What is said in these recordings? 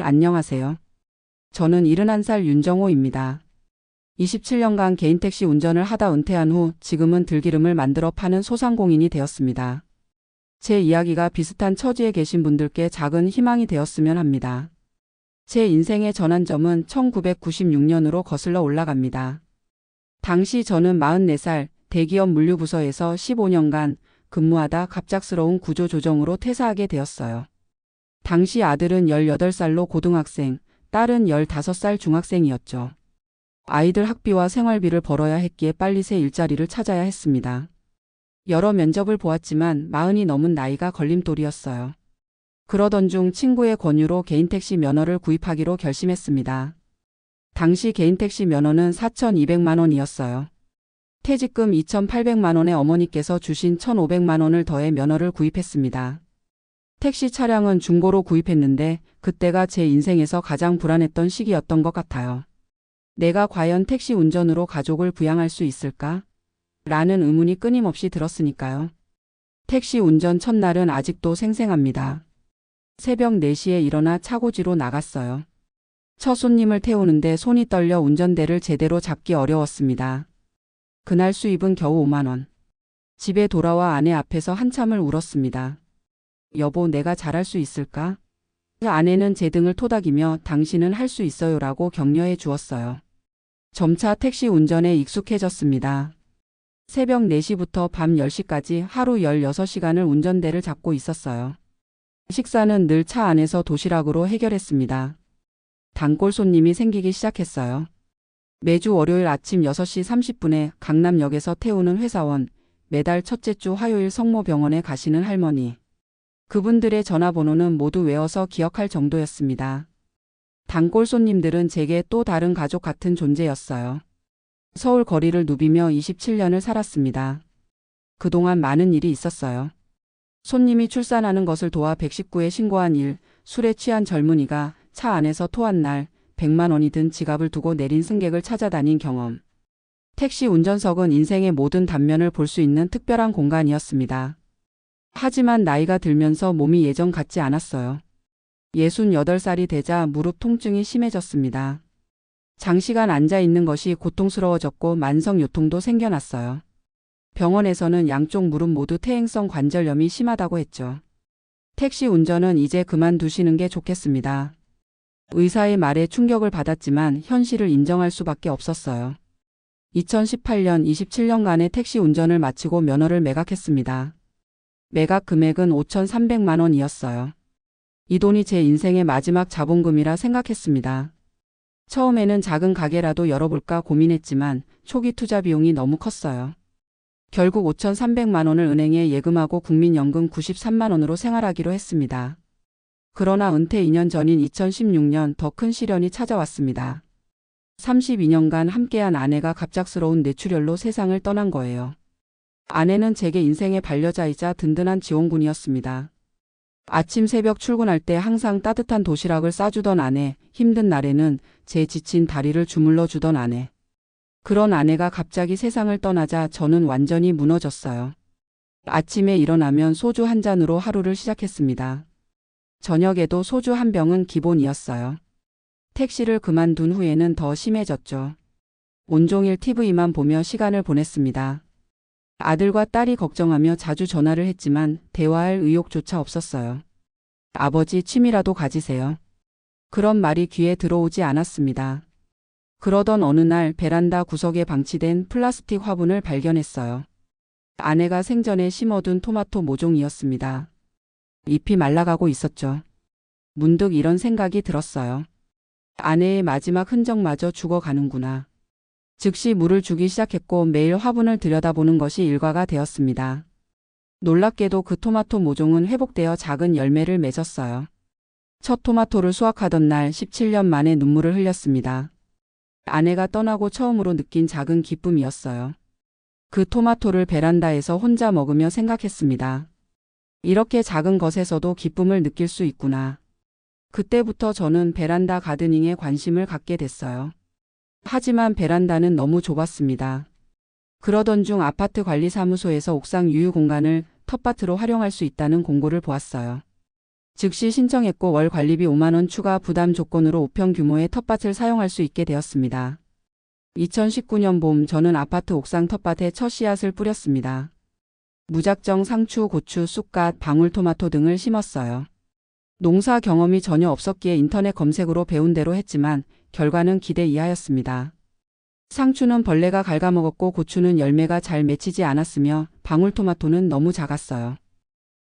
안녕하세요. 저는 71살 윤정호입니다. 27년간 개인택시 운전을 하다 은퇴한 후 지금은 들기름을 만들어 파는 소상공인이 되었습니다. 제 이야기가 비슷한 처지에 계신 분들께 작은 희망이 되었으면 합니다. 제 인생의 전환점은 1996년으로 거슬러 올라갑니다. 당시 저는 44살 대기업 물류부서에서 15년간 근무하다 갑작스러운 구조조정으로 퇴사하게 되었어요. 당시 아들은 18살로 고등학생, 딸은 15살 중학생이었죠. 아이들 학비와 생활비를 벌어야 했기에 빨리 새 일자리를 찾아야 했습니다. 여러 면접을 보았지만 40이 넘은 나이가 걸림돌이었어요. 그러던 중 친구의 권유로 개인택시 면허를 구입하기로 결심했습니다. 당시 개인택시 면허는 4,200만 원이었어요. 퇴직금 2,800만 원에 어머니께서 주신 1,500만 원을 더해 면허를 구입했습니다. 택시 차량은 중고로 구입했는데 그때가 제 인생에서 가장 불안했던 시기였던 것 같아요. 내가 과연 택시 운전으로 가족을 부양할 수 있을까? 라는 의문이 끊임없이 들었으니까요. 택시 운전 첫날은 아직도 생생합니다. 새벽 4시에 일어나 차고지로 나갔어요. 첫 손님을 태우는데 손이 떨려 운전대를 제대로 잡기 어려웠습니다. 그날 수입은 겨우 5만 원. 집에 돌아와 아내 앞에서 한참을 울었습니다. 여보, 내가 잘할 수 있을까? 아내는 제 등을 토닥이며 당신은 할 수 있어요라고 격려해 주었어요. 점차 택시 운전에 익숙해졌습니다. 새벽 4시부터 밤 10시까지 하루 16시간을 운전대를 잡고 있었어요. 식사는 늘 차 안에서 도시락으로 해결했습니다. 단골 손님이 생기기 시작했어요. 매주 월요일 아침 6시 30분에 강남역에서 태우는 회사원, 매달 첫째 주 화요일 성모병원에 가시는 할머니. 그분들의 전화번호는 모두 외워서 기억할 정도였습니다. 단골 손님들은 제게 또 다른 가족 같은 존재였어요. 서울 거리를 누비며 27년을 살았습니다. 그동안 많은 일이 있었어요. 손님이 출산하는 것을 도와 119에 신고한 일, 술에 취한 젊은이가 차 안에서 토한 날, 100만 원이 든 지갑을 두고 내린 승객을 찾아다닌 경험. 택시 운전석은 인생의 모든 단면을 볼 수 있는 특별한 공간이었습니다. 하지만 나이가 들면서 몸이 예전 같지 않았어요. 68살이 되자 무릎 통증이 심해졌습니다. 장시간 앉아 있는 것이 고통스러워졌고 만성요통도 생겨났어요. 병원에서는 양쪽 무릎 모두 퇴행성 관절염이 심하다고 했죠. 택시 운전은 이제 그만두시는 게 좋겠습니다. 의사의 말에 충격을 받았지만 현실을 인정할 수밖에 없었어요. 2018년 27년간의 택시 운전을 마치고 면허를 매각했습니다. 매각 금액은 5,300만 원이었어요. 이 돈이 제 인생의 마지막 자본금이라 생각했습니다. 처음에는 작은 가게라도 열어볼까 고민했지만 초기 투자 비용이 너무 컸어요. 결국 5,300만 원을 은행에 예금하고 국민연금 93만 원으로 생활하기로 했습니다. 그러나 은퇴 2년 전인 2016년 더 큰 시련이 찾아왔습니다. 32년간 함께한 아내가 갑작스러운 뇌출혈로 세상을 떠난 거예요. 아내는 제게 인생의 반려자이자 든든한 지원군이었습니다. 아침 새벽 출근할 때 항상 따뜻한 도시락을 싸주던 아내, 힘든 날에는 제 지친 다리를 주물러 주던 아내. 그런 아내가 갑자기 세상을 떠나자 저는 완전히 무너졌어요. 아침에 일어나면 소주 한 잔으로 하루를 시작했습니다. 저녁에도 소주 한 병은 기본이었어요. 택시를 그만둔 후에는 더 심해졌죠. 온종일 TV만 보며 시간을 보냈습니다. 아들과 딸이 걱정하며 자주 전화를 했지만 대화할 의욕조차 없었어요. 아버지, 취미라도 가지세요. 그런 말이 귀에 들어오지 않았습니다. 그러던 어느 날 베란다 구석에 방치된 플라스틱 화분을 발견했어요. 아내가 생전에 심어둔 토마토 모종이었습니다. 잎이 말라가고 있었죠. 문득 이런 생각이 들었어요. 아내의 마지막 흔적마저 죽어가는구나. 즉시 물을 주기 시작했고 매일 화분을 들여다보는 것이 일과가 되었습니다. 놀랍게도 그 토마토 모종은 회복되어 작은 열매를 맺었어요. 첫 토마토를 수확하던 날 17년 만에 눈물을 흘렸습니다. 아내가 떠나고 처음으로 느낀 작은 기쁨이었어요. 그 토마토를 베란다에서 혼자 먹으며 생각했습니다. 이렇게 작은 것에서도 기쁨을 느낄 수 있구나. 그때부터 저는 베란다 가드닝에 관심을 갖게 됐어요. 하지만 베란다는 너무 좁았습니다. 그러던 중 아파트 관리사무소에서 옥상 유휴 공간을 텃밭으로 활용할 수 있다는 공고를 보았어요. 즉시 신청했고 월 관리비 5만 원 추가 부담 조건으로 5평 규모의 텃밭을 사용할 수 있게 되었습니다. 2019년 봄 저는 아파트 옥상 텃밭에 첫 씨앗을 뿌렸습니다. 무작정 상추, 고추, 쑥갓, 방울토마토 등을 심었어요. 농사 경험이 전혀 없었기에 인터넷 검색으로 배운 대로 했지만 결과는 기대 이하였습니다. 상추는 벌레가 갉아먹었고 고추는 열매가 잘 맺히지 않았으며 방울토마토는 너무 작았어요.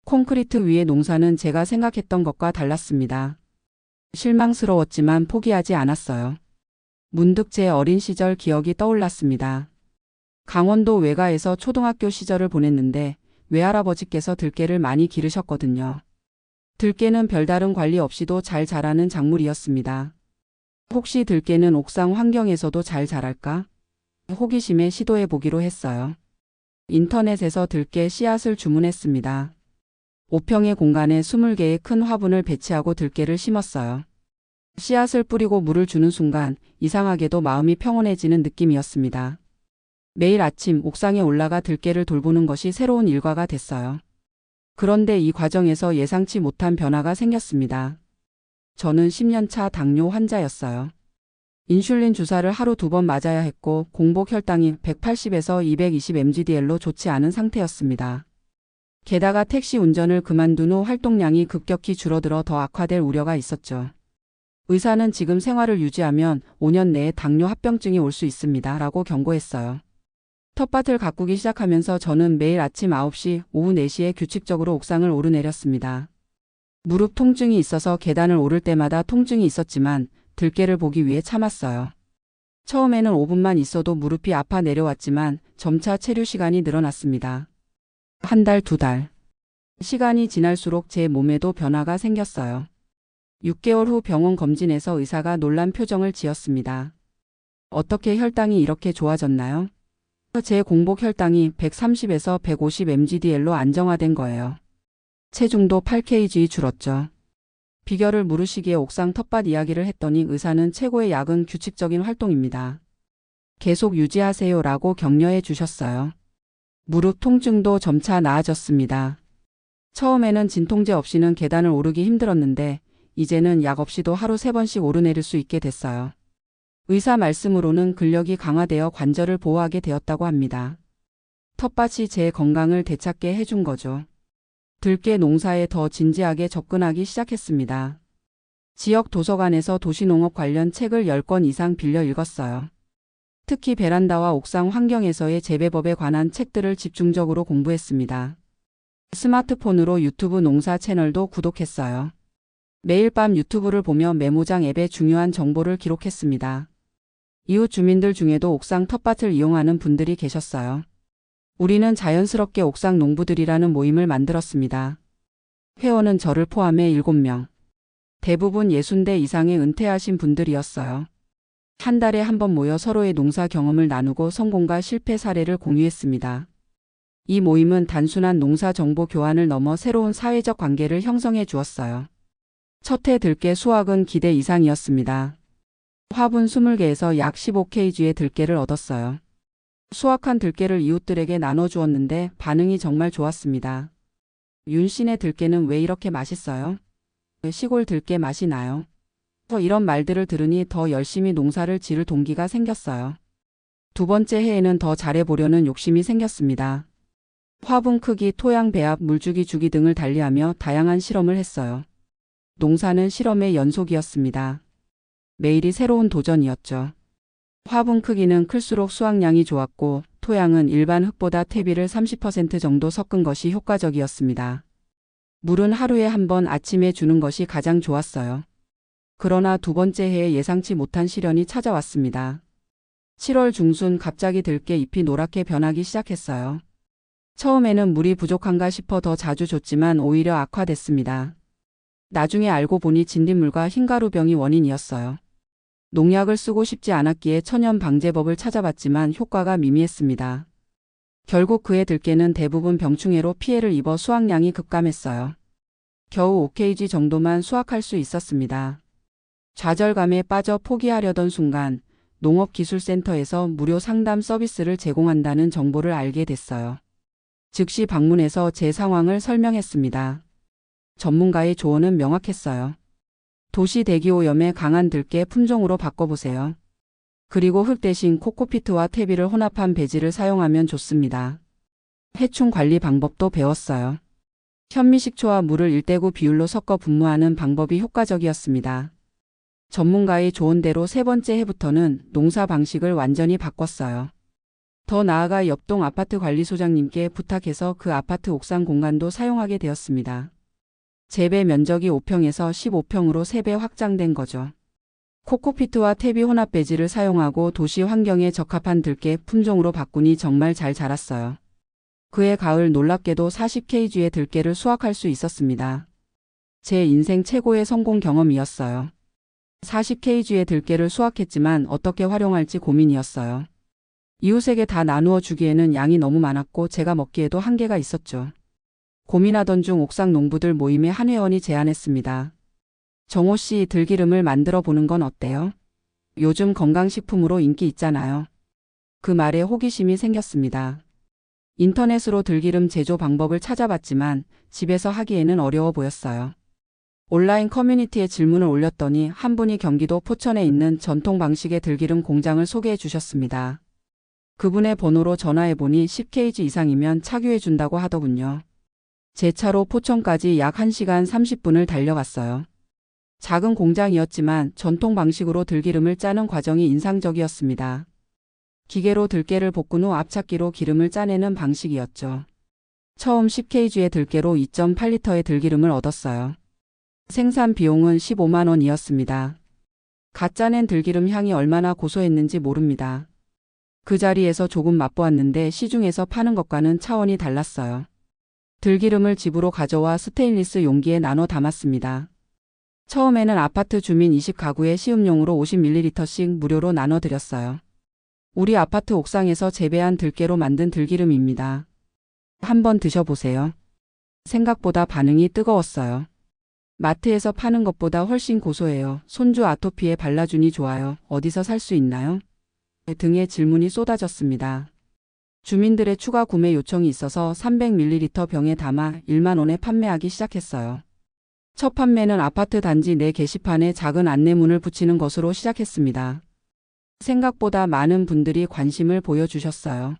콘크리트 위의 농사는 제가 생각했던 것과 달랐습니다. 실망스러웠지만 포기하지 않았어요. 문득 제 어린 시절 기억이 떠올랐습니다. 강원도 외가에서 초등학교 시절을 보냈는데 외할아버지께서 들깨를 많이 기르셨거든요. 들깨는 별다른 관리 없이도 잘 자라는 작물이었습니다. 혹시 들깨는 옥상 환경에서도 잘 자랄까? 호기심에 시도해 보기로 했어요. 인터넷에서 들깨 씨앗을 주문했습니다. 5평의 공간에 20개의 큰 화분을 배치하고 들깨를 심었어요. 씨앗을 뿌리고 물을 주는 순간 이상하게도 마음이 평온해지는 느낌이었습니다. 매일 아침 옥상에 올라가 들깨를 돌보는 것이 새로운 일과가 됐어요. 그런데 이 과정에서 예상치 못한 변화가 생겼습니다. 저는 10년차 당뇨 환자였어요. 인슐린 주사를 하루 2번 맞아야 했고 공복 혈당이 180에서 220mg/dl로 좋지 않은 상태였습니다. 게다가 택시 운전을 그만둔 후 활동량이 급격히 줄어들어 더 악화될 우려가 있었죠. 의사는 지금 생활을 유지하면 5년 내에 당뇨 합병증이 올 수 있습니다. 라고 경고했어요. 텃밭을 가꾸기 시작하면서 저는 매일 아침 9시, 오후 4시에 규칙적으로 옥상을 오르내렸습니다. 무릎 통증이 있어서 계단을 오를 때마다 통증이 있었지만 들깨를 보기 위해 참았어요. 처음에는 5분만 있어도 무릎이 아파 내려왔지만 점차 체류 시간이 늘어났습니다. 한 달, 2달. 시간이 지날수록 제 몸에도 변화가 생겼어요. 6개월 후 병원 검진에서 의사가 놀란 표정을 지었습니다. 어떻게 혈당이 이렇게 좋아졌나요? 제 공복 혈당이 130에서 150mg/dl로 안정화된 거예요. 체중도 8kg 줄었죠. 비결을 물으시기에 옥상 텃밭 이야기를 했더니 의사는 최고의 약은 규칙적인 활동입니다. 계속 유지하세요 라고 격려해 주셨어요. 무릎 통증도 점차 나아졌습니다. 처음에는 진통제 없이는 계단을 오르기 힘들었는데 이제는 약 없이도 하루 3번씩 오르내릴 수 있게 됐어요. 의사 말씀으로는 근력이 강화되어 관절을 보호하게 되었다고 합니다. 텃밭이 제 건강을 되찾게 해준 거죠. 들깨 농사에 더 진지하게 접근하기 시작했습니다. 지역 도서관에서 도시농업 관련 책을 10권 이상 빌려 읽었어요. 특히 베란다와 옥상 환경에서의 재배법에 관한 책들을 집중적으로 공부했습니다. 스마트폰으로 유튜브 농사 채널도 구독했어요. 매일 밤 유튜브를 보며 메모장 앱에 중요한 정보를 기록했습니다. 이웃 주민들 중에도 옥상 텃밭을 이용하는 분들이 계셨어요. 우리는 자연스럽게 옥상 농부들이라는 모임을 만들었습니다. 회원은 저를 포함해 7명. 대부분 60대 이상의 은퇴하신 분들이었어요. 한 달에 한 번 모여 서로의 농사 경험을 나누고 성공과 실패 사례를 공유했습니다. 이 모임은 단순한 농사 정보 교환을 넘어 새로운 사회적 관계를 형성해 주었어요. 첫 해 들깨 수확은 기대 이상이었습니다. 화분 20개에서 약 15kg의 들깨를 얻었어요. 수확한 들깨를 이웃들에게 나눠주었는데 반응이 정말 좋았습니다. 윤씨네 들깨는 왜 이렇게 맛있어요? 시골 들깨 맛이 나요. 이런 말들을 들으니 더 열심히 농사를 지을 동기가 생겼어요. 두 번째 해에는 더 잘해보려는 욕심이 생겼습니다. 화분 크기, 토양 배합, 물주기 주기 등을 달리하며 다양한 실험을 했어요. 농사는 실험의 연속이었습니다. 매일이 새로운 도전이었죠. 화분 크기는 클수록 수확량이 좋았고 토양은 일반 흙보다 퇴비를 30% 정도 섞은 것이 효과적이었습니다. 물은 하루에 한 번 아침에 주는 것이 가장 좋았어요. 그러나 두 번째 해에 예상치 못한 시련이 찾아왔습니다. 7월 중순 갑자기 들깨 잎이 노랗게 변하기 시작했어요. 처음에는 물이 부족한가 싶어 더 자주 줬지만 오히려 악화됐습니다. 나중에 알고 보니 진딧물과 흰가루병이 원인이었어요. 농약을 쓰고 싶지 않았기에 천연 방제법을 찾아봤지만 효과가 미미했습니다. 결국 그해 들깨는 대부분 병충해로 피해를 입어 수확량이 급감했어요. 겨우 5kg 정도만 수확할 수 있었습니다. 좌절감에 빠져 포기하려던 순간 농업기술센터에서 무료 상담 서비스를 제공한다는 정보를 알게 됐어요. 즉시 방문해서 제 상황을 설명했습니다. 전문가의 조언은 명확했어요. 도시 대기오염에 강한 들깨 품종으로 바꿔보세요. 그리고 흙 대신 코코피트와 퇴비를 혼합한 배지를 사용하면 좋습니다. 해충 관리 방법도 배웠어요. 현미식초와 물을 1대9 비율로 섞어 분무하는 방법이 효과적이었습니다. 전문가의 조언대로 세 번째 해부터는 농사 방식을 완전히 바꿨어요. 더 나아가 옆동 아파트 관리소장님께 부탁해서 그 아파트 옥상 공간도 사용하게 되었습니다. 재배 면적이 5평에서 15평으로 3배 확장된 거죠. 코코피트와 퇴비 혼합 배지를 사용하고 도시 환경에 적합한 들깨 품종으로 바꾸니 정말 잘 자랐어요. 그해 가을 놀랍게도 40kg의 들깨를 수확할 수 있었습니다. 제 인생 최고의 성공 경험이었어요. 40kg의 들깨를 수확했지만 어떻게 활용할지 고민이었어요. 이웃에게 다 나누어 주기에는 양이 너무 많았고 제가 먹기에도 한계가 있었죠. 고민하던 중 옥상 농부들 모임의 한 회원이 제안했습니다. 정호 씨, 들기름을 만들어 보는 건 어때요? 요즘 건강식품으로 인기 있잖아요. 그 말에 호기심이 생겼습니다. 인터넷으로 들기름 제조 방법을 찾아봤지만 집에서 하기에는 어려워 보였어요. 온라인 커뮤니티에 질문을 올렸더니 한 분이 경기도 포천에 있는 전통 방식의 들기름 공장을 소개해 주셨습니다. 그분의 번호로 전화해보니 10kg 이상이면 착유해 준다고 하더군요. 제 차로 포천까지 약 1시간 30분을 달려갔어요. 작은 공장이었지만 전통 방식으로 들기름을 짜는 과정이 인상적이었습니다. 기계로 들깨를 볶은 후 앞찾기로 기름을 짜내는 방식이었죠. 처음 10kg의 들깨로 2.8리터의 들기름을 얻었어요. 생산 비용은 15만 원이었습니다. 갓 짜낸 들기름 향이 얼마나 고소했는지 모릅니다. 그 자리에서 조금 맛보았는데 시중에서 파는 것과는 차원이 달랐어요. 들기름을 집으로 가져와 스테인리스 용기에 나눠 담았습니다. 처음에는 아파트 주민 20가구에 시음용으로 50ml씩 무료로 나눠드렸어요. 우리 아파트 옥상에서 재배한 들깨로 만든 들기름입니다. 한번 드셔보세요. 생각보다 반응이 뜨거웠어요. 마트에서 파는 것보다 훨씬 고소해요. 손주 아토피에 발라주니 좋아요. 어디서 살 수 있나요? 등의 질문이 쏟아졌습니다. 주민들의 추가 구매 요청이 있어서 300ml 병에 담아 1만 원에 판매하기 시작했어요. 첫 판매는 아파트 단지 내 게시판에 작은 안내문을 붙이는 것으로 시작했습니다. 생각보다 많은 분들이 관심을 보여주셨어요.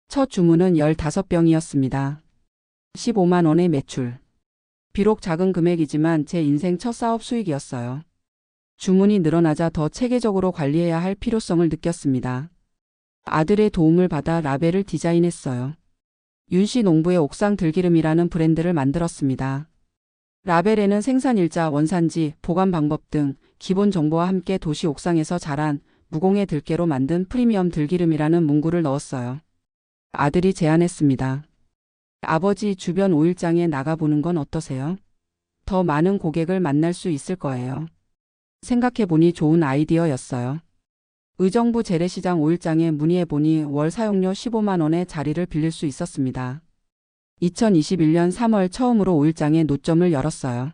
첫 주문은 15병이었습니다. 15만 원의 매출. 비록 작은 금액이지만 제 인생 첫 사업 수익이었어요. 주문이 늘어나자 더 체계적으로 관리해야 할 필요성을 느꼈습니다. 아들의 도움을 받아 라벨을 디자인했어요. 윤씨 농부의 옥상 들기름이라는 브랜드를 만들었습니다. 라벨에는 생산일자, 원산지, 보관 방법 등 기본 정보와 함께 도시 옥상에서 자란 무공해 들깨로 만든 프리미엄 들기름이라는 문구를 넣었어요. 아들이 제안했습니다. 아버지, 주변 오일장에 나가보는 건 어떠세요? 더 많은 고객을 만날 수 있을 거예요. 생각해보니 좋은 아이디어였어요. 의정부 재래시장 오일장에 문의해보니 월 사용료 15만 원에 자리를 빌릴 수 있었습니다. 2021년 3월 처음으로 오일장에 노점을 열었어요.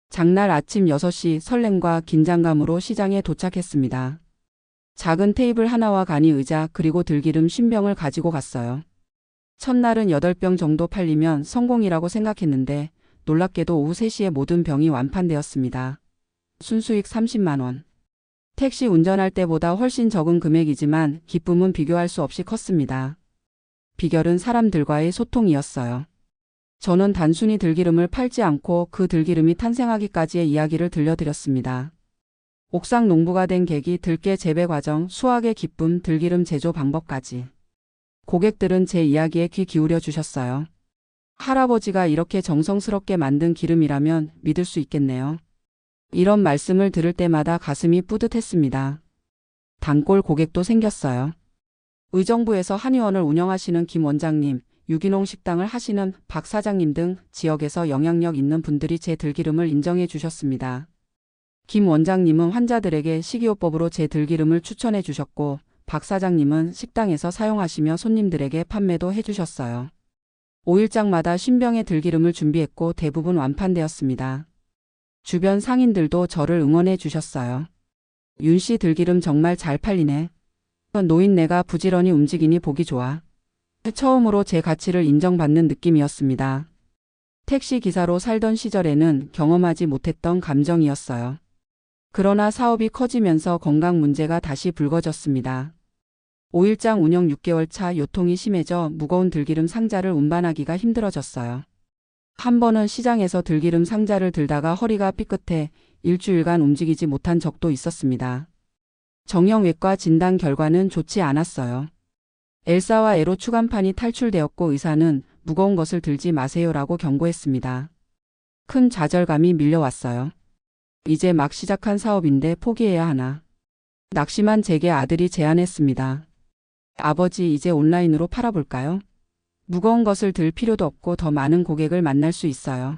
장날 아침 6시 설렘과 긴장감으로 시장에 도착했습니다. 작은 테이블 하나와 간이 의자 그리고 들기름 50병을 가지고 갔어요. 첫날은 8병 정도 팔리면 성공이라고 생각했는데 놀랍게도 오후 3시에 모든 병이 완판되었습니다. 순수익 30만 원. 택시 운전할 때보다 훨씬 적은 금액이지만 기쁨은 비교할 수 없이 컸습니다. 비결은 사람들과의 소통이었어요. 저는 단순히 들기름을 팔지 않고 그 들기름이 탄생하기까지의 이야기를 들려드렸습니다. 옥상 농부가 된 계기, 들깨 재배 과정, 수확의 기쁨, 들기름 제조 방법까지. 고객들은 제 이야기에 귀 기울여 주셨어요. 할아버지가 이렇게 정성스럽게 만든 기름이라면 믿을 수 있겠네요. 이런 말씀을 들을 때마다 가슴이 뿌듯했습니다. 단골 고객도 생겼어요. 의정부에서 한의원을 운영하시는 김 원장님, 유기농 식당을 하시는 박 사장님 등 지역에서 영향력 있는 분들이 제 들기름을 인정해 주셨습니다. 김 원장님은 환자들에게 식이요법으로 제 들기름을 추천해 주셨고 박 사장님은 식당에서 사용하시며 손님들에게 판매도 해주셨어요. 5일장마다 50병의 들기름을 준비했고 대부분 완판되었습니다. 주변 상인들도 저를 응원해 주셨어요. 윤씨 들기름 정말 잘 팔리네. 노인네가 부지런히 움직이니 보기 좋아. 처음으로 제 가치를 인정받는 느낌이었습니다. 택시 기사로 살던 시절에는 경험하지 못했던 감정이었어요. 그러나 사업이 커지면서 건강 문제가 다시 불거졌습니다. 5일장 운영 6개월 차 요통이 심해져 무거운 들기름 상자를 운반하기가 힘들어졌어요. 한 번은 시장에서 들기름 상자를 들다가 허리가 삐끗해 일주일간 움직이지 못한 적도 있었습니다. 정형외과 진단 결과는 좋지 않았어요. 엘사와 에로 추간판이 탈출되었고 의사는 무거운 것을 들지 마세요라고 경고했습니다. 큰 좌절감이 밀려왔어요. 이제 막 시작한 사업인데 포기해야 하나. 낙심한 제게 아들이 제안했습니다. 아버지, 이제 온라인으로 팔아볼까요? 무거운 것을 들 필요도 없고 더 많은 고객을 만날 수 있어요.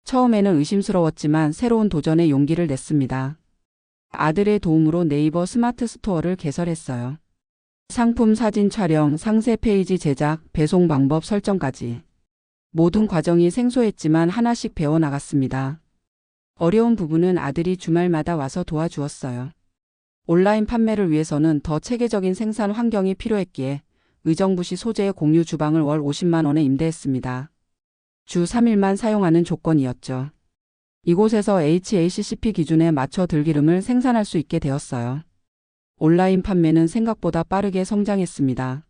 처음에는 의심스러웠지만 새로운 도전에 용기를 냈습니다. 아들의 도움으로 네이버 스마트 스토어를 개설했어요. 상품 사진 촬영, 상세 페이지 제작, 배송 방법 설정까지. 모든 과정이 생소했지만 하나씩 배워나갔습니다. 어려운 부분은 아들이 주말마다 와서 도와주었어요. 온라인 판매를 위해서는 더 체계적인 생산 환경이 필요했기에 의정부시 소재의 공유 주방을 월 50만 원에 임대했습니다. 주 3일만 사용하는 조건이었죠. 이곳에서 HACCP 기준에 맞춰 들기름을 생산할 수 있게 되었어요. 온라인 판매는 생각보다 빠르게 성장했습니다.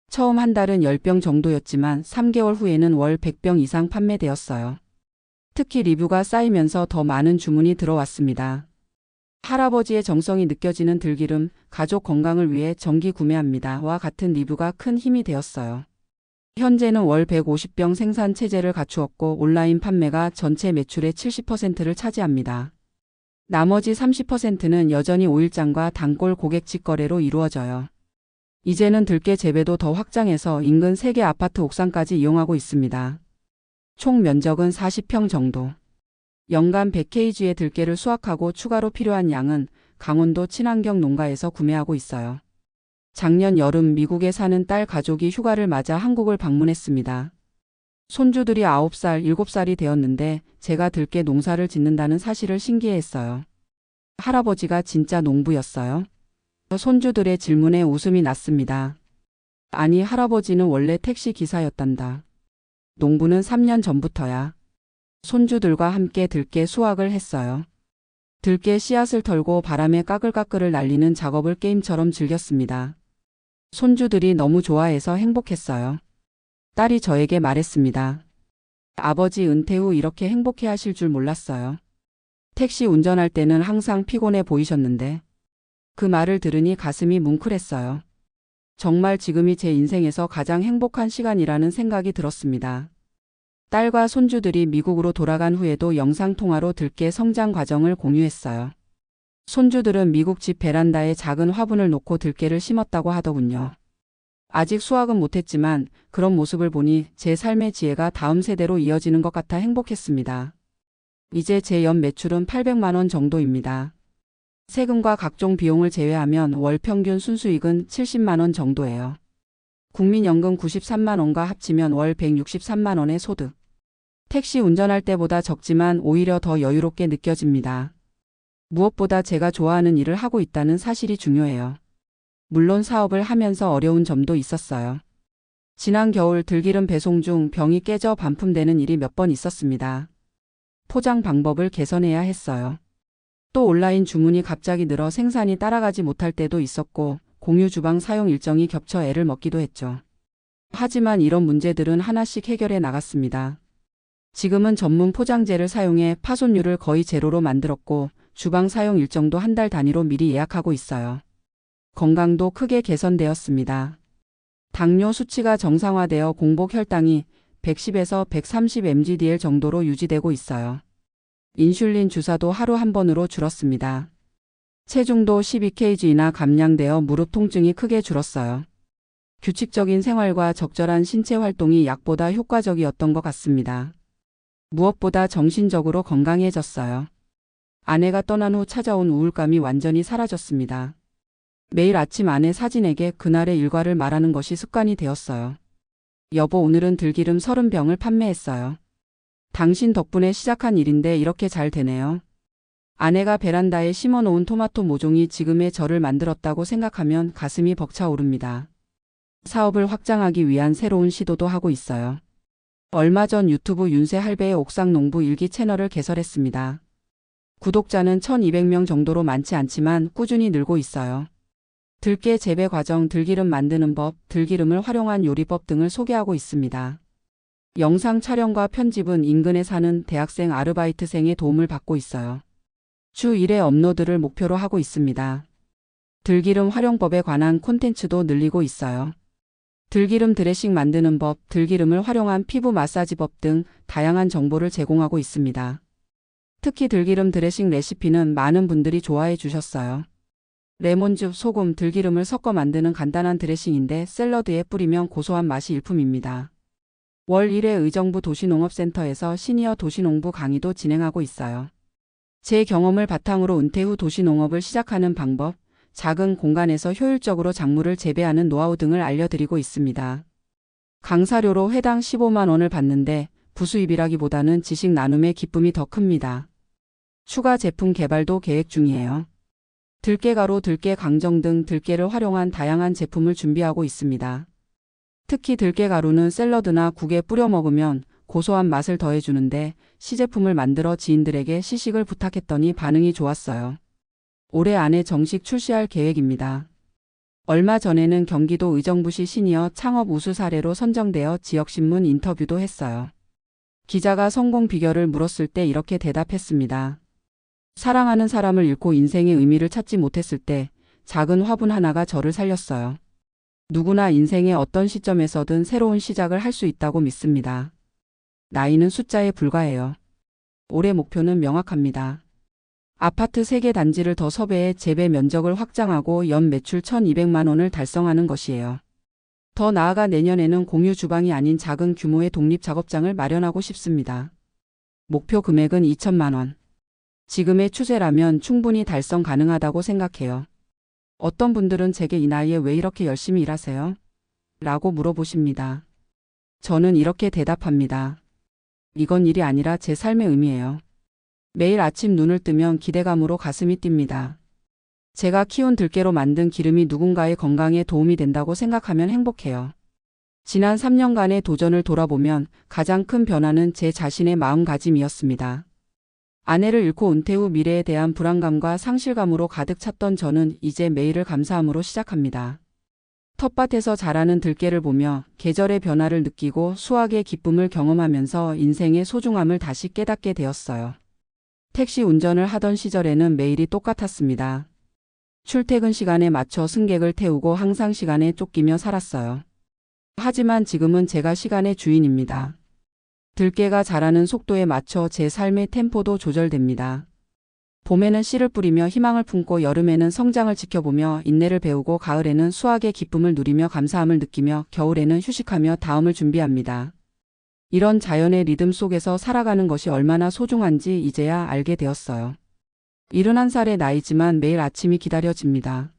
처음 한 달은 10병 정도였지만 3개월 후에는 월 100병 이상 판매되었어요. 특히 리뷰가 쌓이면서 더 많은 주문이 들어왔습니다. 할아버지의 정성이 느껴지는 들기름, 가족 건강을 위해 정기 구매합니다.와 같은 리뷰가 큰 힘이 되었어요. 현재는 월 150병 생산 체제를 갖추었고 온라인 판매가 전체 매출의 70%를 차지합니다. 나머지 30%는 여전히 5일장과 단골 고객 직거래로 이루어져요. 이제는 들깨 재배도 더 확장해서 인근 3개 아파트 옥상까지 이용하고 있습니다. 총 면적은 40평 정도. 연간 100kg의 들깨를 수확하고 추가로 필요한 양은 강원도 친환경 농가에서 구매하고 있어요. 작년 여름 미국에 사는 딸 가족이 휴가를 맞아 한국을 방문했습니다. 손주들이 9살, 7살이 되었는데 제가 들깨 농사를 짓는다는 사실을 신기해했어요. 할아버지가 진짜 농부였어요? 손주들의 질문에 웃음이 났습니다. 아니, 할아버지는 원래 택시 기사였단다. 농부는 3년 전부터야. 손주들과 함께 들깨 수확을 했어요. 들깨 씨앗을 털고 바람에 까끌까끌을 날리는 작업을 게임처럼 즐겼습니다. 손주들이 너무 좋아해서 행복했어요. 딸이 저에게 말했습니다. 아버지, 은퇴 후 이렇게 행복해 하실 줄 몰랐어요. 택시 운전할 때는 항상 피곤해 보이셨는데. 그 말을 들으니 가슴이 뭉클했어요. 정말 지금이 제 인생에서 가장 행복한 시간이라는 생각이 들었습니다. 딸과 손주들이 미국으로 돌아간 후에도 영상통화로 들깨 성장 과정을 공유했어요. 손주들은 미국 집 베란다에 작은 화분을 놓고 들깨를 심었다고 하더군요. 아직 수확은 못했지만 그런 모습을 보니 제 삶의 지혜가 다음 세대로 이어지는 것 같아 행복했습니다. 이제 제 연 매출은 800만 원 정도입니다. 세금과 각종 비용을 제외하면 월 평균 순수익은 70만 원 정도예요. 국민연금 93만 원과 합치면 월 163만 원의 소득. 택시 운전할 때보다 적지만 오히려 더 여유롭게 느껴집니다. 무엇보다 제가 좋아하는 일을 하고 있다는 사실이 중요해요. 물론 사업을 하면서 어려운 점도 있었어요. 지난 겨울 들기름 배송 중 병이 깨져 반품되는 일이 몇 번 있었습니다. 포장 방법을 개선해야 했어요. 또 온라인 주문이 갑자기 늘어 생산이 따라가지 못할 때도 있었고 공유 주방 사용 일정이 겹쳐 애를 먹기도 했죠. 하지만 이런 문제들은 하나씩 해결해 나갔습니다. 지금은 전문 포장재를 사용해 파손율을 거의 제로로 만들었고 주방 사용 일정도 한 달 단위로 미리 예약하고 있어요. 건강도 크게 개선되었습니다. 당뇨 수치가 정상화되어 공복 혈당이 110에서 130 mg/dl 정도로 유지되고 있어요. 인슐린 주사도 하루 한 번으로 줄었습니다. 체중도 12kg나 감량되어 무릎 통증이 크게 줄었어요. 규칙적인 생활과 적절한 신체 활동이 약보다 효과적이었던 것 같습니다. 무엇보다 정신적으로 건강해졌어요. 아내가 떠난 후 찾아온 우울감이 완전히 사라졌습니다. 매일 아침 아내 사진에게 그날의 일과를 말하는 것이 습관이 되었어요. 여보, 오늘은 들기름 30병을 판매했어요. 당신 덕분에 시작한 일인데 이렇게 잘 되네요. 아내가 베란다에 심어놓은 토마토 모종이 지금의 저를 만들었다고 생각하면 가슴이 벅차오릅니다. 사업을 확장하기 위한 새로운 시도도 하고 있어요. 얼마 전 유튜브 윤세 할배의 옥상농부 일기 채널을 개설했습니다. 구독자는 1200명 정도로 많지 않지만 꾸준히 늘고 있어요. 들깨 재배 과정, 들기름 만드는 법, 들기름을 활용한 요리법 등을 소개하고 있습니다. 영상 촬영과 편집은 인근에 사는 대학생 아르바이트생의 도움을 받고 있어요. 주 1회 업로드를 목표로 하고 있습니다. 들기름 활용법에 관한 콘텐츠도 늘리고 있어요. 들기름 드레싱 만드는 법, 들기름을 활용한 피부 마사지법 등 다양한 정보를 제공하고 있습니다. 특히 들기름 드레싱 레시피는 많은 분들이 좋아해 주셨어요. 레몬즙, 소금, 들기름을 섞어 만드는 간단한 드레싱인데 샐러드에 뿌리면 고소한 맛이 일품입니다. 월 1회 의정부 도시농업센터에서 시니어 도시농부 강의도 진행하고 있어요. 제 경험을 바탕으로 은퇴 후 도시농업을 시작하는 방법, 작은 공간에서 효율적으로 작물을 재배하는 노하우 등을 알려드리고 있습니다. 강사료로 회당 15만 원을 받는데 부수입이라기보다는 지식 나눔의 기쁨이 더 큽니다. 추가 제품 개발도 계획 중이에요. 들깨가루, 들깨 강정 등 들깨를 활용한 다양한 제품을 준비하고 있습니다. 특히 들깨가루는 샐러드나 국에 뿌려 먹으면 고소한 맛을 더해주는데 시제품을 만들어 지인들에게 시식을 부탁했더니 반응이 좋았어요. 올해 안에 정식 출시할 계획입니다. 얼마 전에는 경기도 의정부시 시니어 창업 우수 사례로 선정되어 지역신문 인터뷰도 했어요. 기자가 성공 비결을 물었을 때 이렇게 대답했습니다. 사랑하는 사람을 잃고 인생의 의미를 찾지 못했을 때 작은 화분 하나가 저를 살렸어요. 누구나 인생의 어떤 시점에서든 새로운 시작을 할 수 있다고 믿습니다. 나이는 숫자에 불과해요. 올해 목표는 명확합니다. 아파트 3개 단지를 더 섭외해 재배 면적을 확장하고 연 매출 1200만 원을 달성하는 것이에요. 더 나아가 내년에는 공유 주방이 아닌 작은 규모의 독립 작업장을 마련하고 싶습니다. 목표 금액은 2천만 원. 지금의 추세라면 충분히 달성 가능하다고 생각해요. 어떤 분들은 제게 이 나이에 왜 이렇게 열심히 일하세요? 라고 물어보십니다. 저는 이렇게 대답합니다. 이건 일이 아니라 제 삶의 의미예요. 매일 아침 눈을 뜨면 기대감으로 가슴이 뜁니다. 제가 키운 들깨로 만든 기름이 누군가의 건강에 도움이 된다고 생각하면 행복해요. 지난 3년간의 도전을 돌아보면 가장 큰 변화는 제 자신의 마음가짐이었습니다. 아내를 잃고 은퇴 후 미래에 대한 불안감과 상실감으로 가득 찼던 저는 이제 매일을 감사함으로 시작합니다. 텃밭에서 자라는 들깨를 보며 계절의 변화를 느끼고 수확의 기쁨을 경험하면서 인생의 소중함을 다시 깨닫게 되었어요. 택시 운전을 하던 시절에는 매일이 똑같았습니다. 출퇴근 시간에 맞춰 승객을 태우고 항상 시간에 쫓기며 살았어요. 하지만 지금은 제가 시간의 주인입니다. 들깨가 자라는 속도에 맞춰 제 삶의 템포도 조절됩니다. 봄에는 씨를 뿌리며 희망을 품고 여름에는 성장을 지켜보며 인내를 배우고 가을에는 수확의 기쁨을 누리며 감사함을 느끼며 겨울에는 휴식하며 다음을 준비합니다. 이런 자연의 리듬 속에서 살아가는 것이 얼마나 소중한지 이제야 알게 되었어요. 71살의 나이지만 매일 아침이 기다려집니다.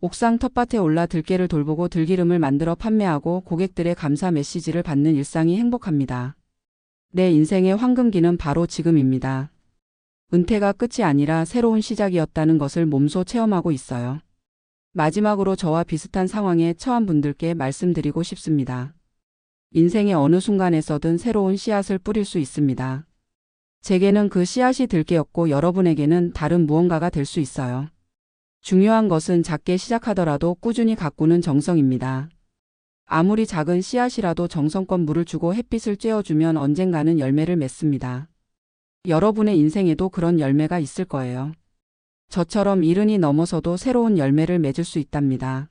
옥상 텃밭에 올라 들깨를 돌보고 들기름을 만들어 판매하고 고객들의 감사 메시지를 받는 일상이 행복합니다. 내 인생의 황금기는 바로 지금입니다. 은퇴가 끝이 아니라 새로운 시작이었다는 것을 몸소 체험하고 있어요. 마지막으로 저와 비슷한 상황에 처한 분들께 말씀드리고 싶습니다. 인생의 어느 순간에서든 새로운 씨앗을 뿌릴 수 있습니다. 제게는 그 씨앗이 들깨였고 여러분에게는 다른 무언가가 될 수 있어요. 중요한 것은 작게 시작하더라도 꾸준히 가꾸는 정성입니다. 아무리 작은 씨앗이라도 정성껏 물을 주고 햇빛을 쬐어주면 언젠가는 열매를 맺습니다. 여러분의 인생에도 그런 열매가 있을 거예요. 저처럼 70이 넘어서도 새로운 열매를 맺을 수 있답니다.